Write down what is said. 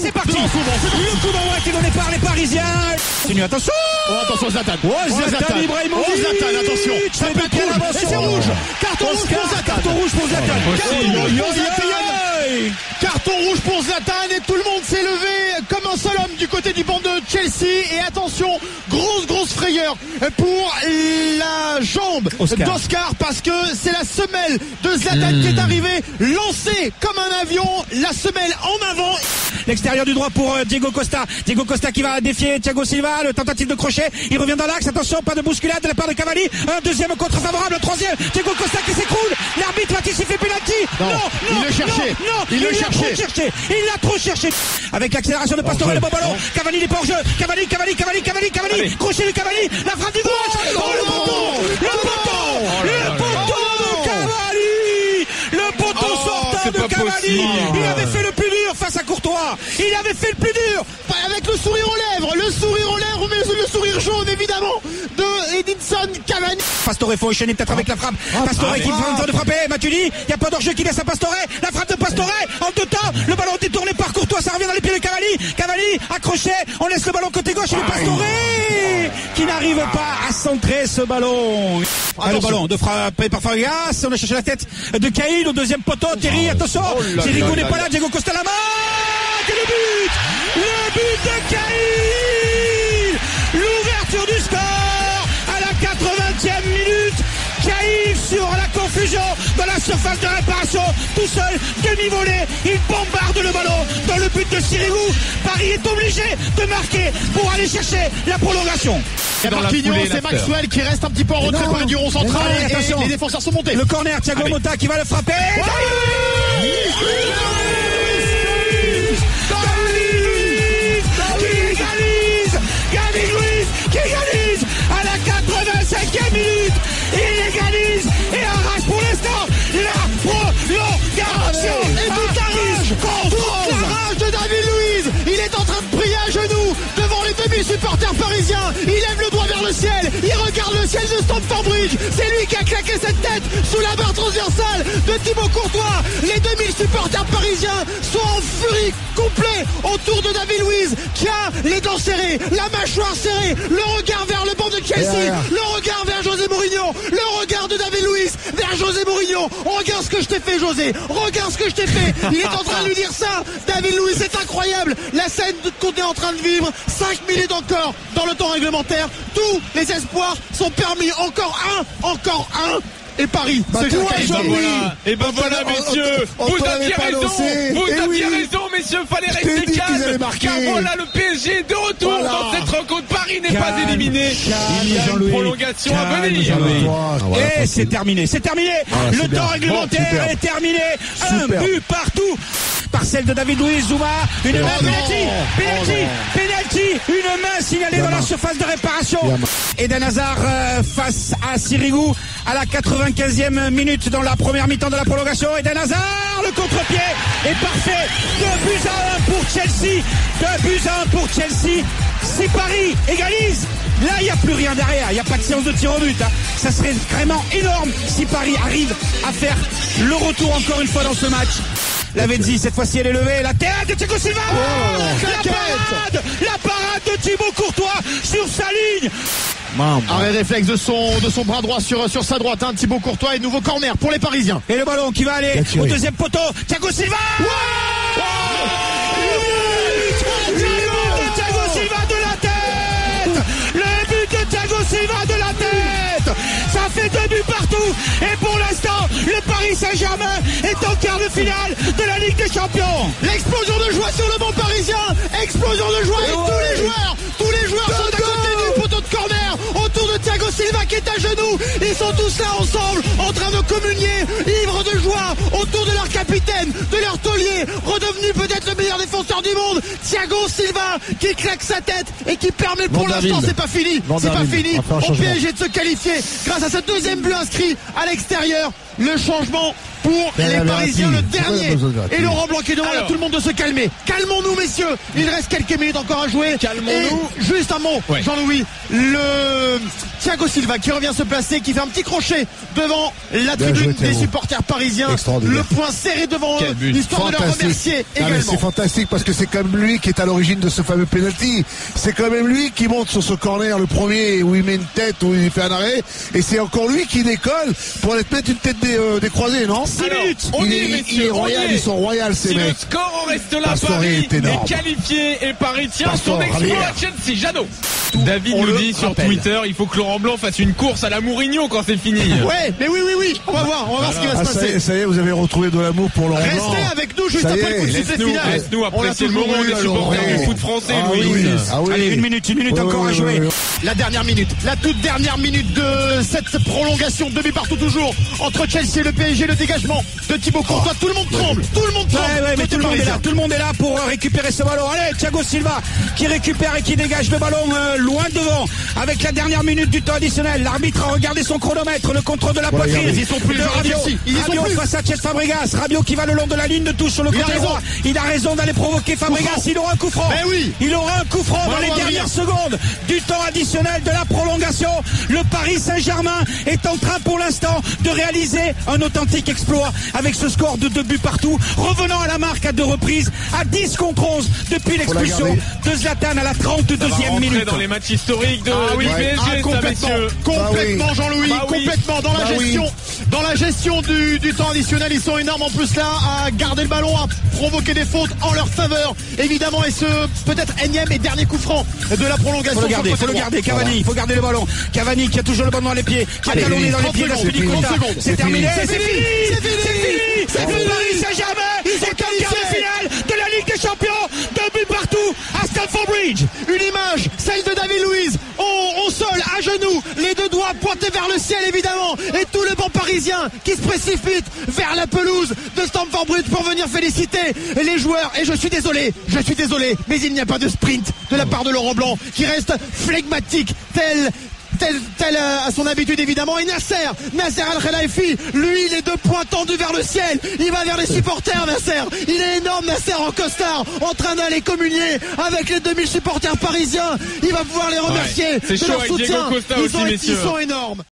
c'est parti. Le coup d'envoi qui est donné par les Parisiens. Continue, attention. Attention Zlatan. Zlatan Ibrahimovic. Zlatan, attention. Ça peut être rouge. Et c'est rouge. Carton rouge pour Zlatan. Carton rouge pour Zlatan. Carton rouge pour Zlatan et tout le monde s'est levé comme un seul homme du côté du banc de Chelsea. Et attention, grosse frayeur pour la jambe d'Oscar parce que c'est la semelle de Zlatan qui est arrivée lancée comme un avion, la semelle en avant. L'extérieur du droit pour Diego Costa. Diego Costa qui va défier Thiago Silva. Le tentative de crochet. Il revient dans l'axe. Attention, pas de bousculade de la part de Cavani. Un deuxième contre favorable. Un troisième. Diego Costa qui s'écroule. L'arbitre va-t-il siffler penalty? Non, il le cherchait. Il l'a trop cherché. Avec l'accélération de Pastore, le bon ballon. Cavani n'est pas hors jeu. Cavani. Crochet de Cavani. La frappe du gauche. Le poteau de Cavani. Le poteau sortant de Cavani. Il avait fait le plus dur face à Courtois. Il avait fait le plus dur. Avec le sourire aux lèvres, mais le sourire jaune évidemment de Edinson Cavani. Pastore, faut enchaîner peut-être avec la frappe. Pastore qui vient de frapper. Matuidi, il n'y a pas d'hors-jeu qui laisse à Pastore. La frappe de Pastore en deux temps. Le ballon détourné par Courtois, ça revient dans les pieds de Cavani. Cavani accroché, on laisse le ballon côté gauche et le Pastore qui n'arrive pas à centrer ce ballon. Le ballon de frappé par Farias. On a cherché la tête de Caïl au deuxième poteau. Thierry, attention. Thierry n'est pas là. Diego Costa la main. Et le but de Caïl. L'ouverture du score à la 80e minute. Caïl sur la confusion dans la surface de réparation, tout seul, demi-volée, il bombarde le ballon dans le but de Sirigu. Paris est obligé de marquer pour aller chercher la prolongation. Et Marquinhos, c'est Maxwell qui reste un petit peu en retrait par le rond central et les défenseurs sont montés. Le corner, Thiago Motta qui va le frapper. Qui égalise à la 85e minute. Il égalise et arrache pour l'instant la prolongation. Et toute la rage de David Luiz. Il est en train de prier à genoux devant les demi-supporters parisiens. Il lève le doigt vers le ciel. Il regarde le ciel de Stamford Bridge. C'est lui qui a claqué cette tête sous la barre transversale de Thibaut Courtois. Les 2000 supporters parisiens sont en furie complète autour de David Luiz qui a les dents serrées, la mâchoire serrée, le regard vers le banc de Chelsea, le regard vers José Mourinho, le regard de David Luiz vers José Mourinho. Regarde ce que je t'ai fait, José. Regarde ce que je t'ai fait. Il est en train de lui dire ça. David Luiz, c'est incroyable. La scène qu'on est en train de vivre. 5 minutes encore dans le temps réglementaire. Tous les espoirs sont permis. Encore un. Et Paris, c'est tout et ben voilà, messieurs, vous aviez raison, messieurs, fallait rester calme, car voilà le PSG de retour dans cette rencontre. Paris n'est pas éliminé. Il y a une prolongation à venir. Et c'est terminé. Le temps réglementaire est terminé. Un but partout. Parcelle de David Luiz, Zouma, une main, penalty, une main signalée dans la surface de réparation. Eden Hazard face à Sirigu à la 95e minute dans la première mi-temps de la prolongation. Eden Hazard, le contre-pied est parfait. 2-1 pour Chelsea. Si Paris égalise, là il n'y a plus rien derrière, il n'y a pas de séance de tir au but. Ça serait vraiment énorme si Paris arrive à faire le retour encore une fois dans ce match. La Venzi, cette fois-ci elle est levée, la tête de Thiago Silva, la parade de Thibaut Courtois sur sa ligne. Arrêt réflexe de son bras droit sur sa droite, Thibaut Courtois, et nouveau corner pour les Parisiens. Et le ballon qui va aller au deuxième poteau, Thiago Silva. Silva de la tête. Ça fait 2 buts partout. Et pour l'instant, le Paris Saint-Germain est en quart de finale de la Ligue des Champions. L'explosion de joie sur le banc parisien. Explosion de joie et tous les joueurs sont à côté du poteau de corner autour de Thiago Silva qui est à genoux. Ils sont tous là ensemble en train de communier, ivres de joie autour de leur capitaine, de leur taulier, redevenu peut-être le meilleur défenseur du monde, Thiago Silva, qui claque sa tête et qui permet pour l'instant, c'est pas fini au PSG de se qualifier grâce à ce deuxième but inscrit à l'extérieur. Le changement pour les Parisiens, le dernier. Et Laurent Blanc qui demande à tout le monde de se calmer. Calmons-nous, messieurs. Il reste quelques minutes encore à jouer. Calmons-nous. Et juste un mot, Jean-Louis. Le Thiago Silva qui revient se placer, qui fait un petit crochet devant la tribune des supporters parisiens. Le point serré devant eux, histoire de leur remercier également. C'est fantastique parce que c'est quand même lui qui est à l'origine de ce fameux penalty. C'est quand même lui qui monte sur ce corner, le premier où il met une tête, où il fait un arrêt. Et c'est encore lui qui décolle pour aller mettre une tête décroisée, non? 6 minutes. Il est royal, ils sont royaux ces mecs. Si le score en reste là, Paris est qualifié et Paris tient son exploit à Chelsea. Jadot. David nous dit sur Twitter, il faut que Laurent Blanc fasse une course à la Mourinho quand c'est fini. Ouais, mais oui. On va voir ce qui va se passer. Ça y est, vous avez retrouvé de l'amour pour Laurent Blanc. Restez avec nous juste après le coup de sifflet final. Laisse-nous apprécier le moment des supporters du foot français, Louis. Allez, une minute encore à jouer. La dernière minute, la toute dernière minute de cette prolongation, demi partout toujours entre Chelsea et le PSG, le dégagement de Thibaut Courtois. Tout le monde tremble. Ouais, mais tout le monde est là pour récupérer ce ballon. Allez, Thiago Silva qui récupère et qui dégage le ballon loin devant avec la dernière minute du temps additionnel. L'arbitre a regardé son chronomètre, le contrôle de la poitrine. Ils sont plus Rabiot face à Cesc Fabregas. Rabiot qui va le long de la ligne de touche sur le côté droit. Il a raison d'aller provoquer Fabregas. Il aura un coup franc. Il aura un coup franc dans les dernières secondes du temps additionnel de la prolongation. Le Paris Saint-Germain est en train pour l'instant de réaliser un authentique exploit avec ce score de 2 buts partout, revenant à la marque à 2 reprises, à 10 contre 11 depuis l'expulsion de Zlatan à la 32e minute. Dans les matchs historiques de PSG, complètement Jean-Louis, complètement dans la gestion du temps additionnel. Ils sont énormes en plus là à garder le ballon, à provoquer des fautes en leur faveur évidemment, et ce peut-être énième et dernier coup franc de la prolongation. Faut le garder, Cavani, il faut garder le ballon. Cavani qui a toujours le ballon dans les pieds, qui a talonné dans les pieds d'Aspilicueta. C'est terminé, c'est fini. Le Paris Saint-Germain est en quart de finale de la Ligue des Champions. 2 buts partout à Stamford Bridge. Une image, celle de David Luiz, au sol, à genoux, les 2 doigts pointés vers le ciel évidemment, et tout le banc parisien qui se précipite vers la pelouse de Stamford Bridge pour venir féliciter les joueurs. Et je suis désolé, mais il n'y a pas de sprint de la part de Laurent Blanc qui reste flegmatique, tel à son habitude évidemment. Et Nasser Al-Khelaifi, lui, les 2 poings tendus vers le ciel, il va vers les supporters. Nasser, il est énorme, Nasser en costard, en train d'aller communier avec les 2000 supporters parisiens. Il va pouvoir les remercier de leur soutien. Ils sont énormes.